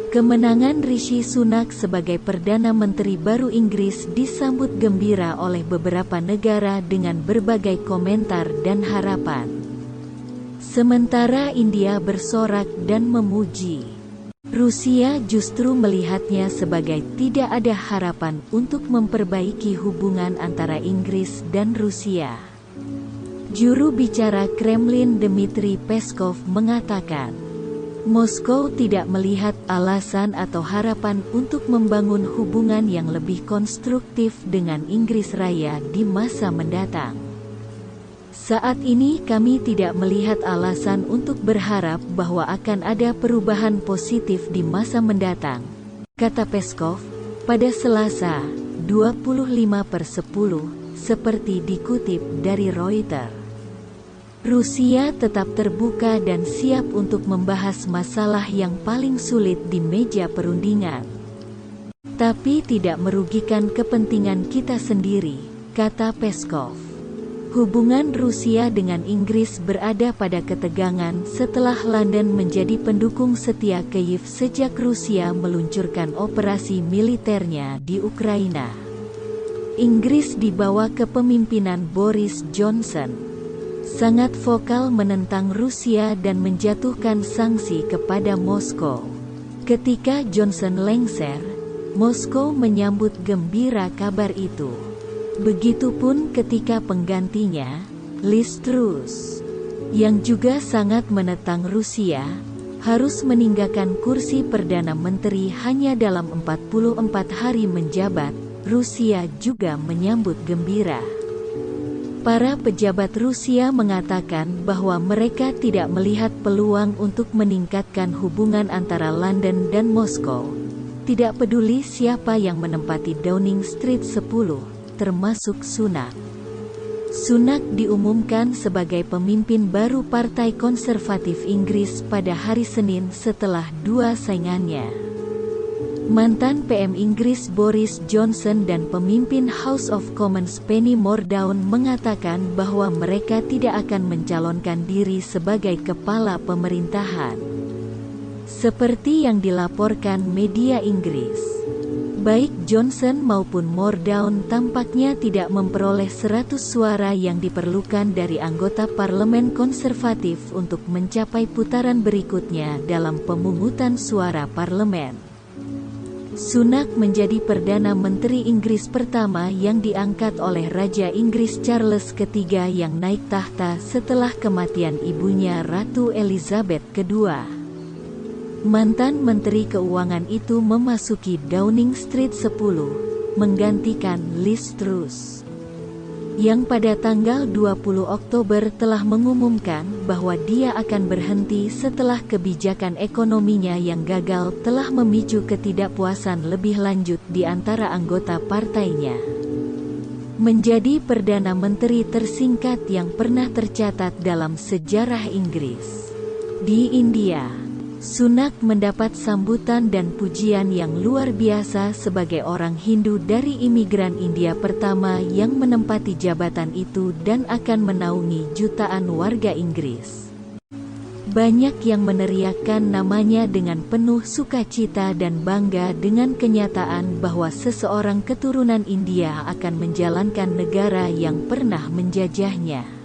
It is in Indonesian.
Kemenangan Rishi Sunak sebagai Perdana Menteri baru Inggris disambut gembira oleh beberapa negara dengan berbagai komentar dan harapan. Sementara India bersorak dan memuji. Rusia justru melihatnya sebagai tidak ada harapan untuk memperbaiki hubungan antara Inggris dan Rusia. Juru bicara Kremlin Dmitry Peskov mengatakan, Moskow tidak melihat alasan atau harapan untuk membangun hubungan yang lebih konstruktif dengan Inggris Raya di masa mendatang. Saat ini kami tidak melihat alasan untuk berharap bahwa akan ada perubahan positif di masa mendatang, kata Peskov, pada Selasa, 25/10, seperti dikutip dari Reuters. Rusia tetap terbuka dan siap untuk membahas masalah yang paling sulit di meja perundingan. Tapi tidak merugikan kepentingan kita sendiri, kata Peskov. Hubungan Rusia dengan Inggris berada pada ketegangan setelah London menjadi pendukung setia Kyiv sejak Rusia meluncurkan operasi militernya di Ukraina. Inggris di bawah kepemimpinan Boris Johnson sangat vokal menentang Rusia dan menjatuhkan sanksi kepada Moskow. Ketika Johnson lengser, Moskow menyambut gembira kabar itu. Begitupun ketika penggantinya, Liz Truss, yang juga sangat menentang Rusia, harus meninggalkan kursi Perdana Menteri hanya dalam 44 hari menjabat. Rusia juga menyambut gembira. Para pejabat Rusia mengatakan bahwa mereka tidak melihat peluang untuk meningkatkan hubungan antara London dan Moskow, tidak peduli siapa yang menempati Downing Street 10, termasuk Sunak. Sunak diumumkan sebagai pemimpin baru Partai Konservatif Inggris pada hari Senin setelah dua saingannya, mantan PM Inggris Boris Johnson dan pemimpin House of Commons Penny Mordaunt, mengatakan bahwa mereka tidak akan mencalonkan diri sebagai kepala pemerintahan. Seperti yang dilaporkan media Inggris, baik Johnson maupun Mordaunt tampaknya tidak memperoleh 100 suara yang diperlukan dari anggota parlemen konservatif untuk mencapai putaran berikutnya dalam pemungutan suara parlemen. Sunak menjadi Perdana Menteri Inggris pertama yang diangkat oleh Raja Inggris Charles III yang naik tahta setelah kematian ibunya Ratu Elizabeth II. Mantan Menteri Keuangan itu memasuki Downing Street 10, menggantikan Liz Truss, yang pada tanggal 20 Oktober telah mengumumkan bahwa dia akan berhenti setelah kebijakan ekonominya yang gagal telah memicu ketidakpuasan lebih lanjut di antara anggota partainya. Menjadi Perdana Menteri tersingkat yang pernah tercatat dalam sejarah Inggris. Di India, Sunak mendapat sambutan dan pujian yang luar biasa sebagai orang Hindu dari imigran India pertama yang menempati jabatan itu dan akan menaungi jutaan warga Inggris. Banyak yang meneriakkan namanya dengan penuh sukacita dan bangga dengan kenyataan bahwa seseorang keturunan India akan menjalankan negara yang pernah menjajahnya.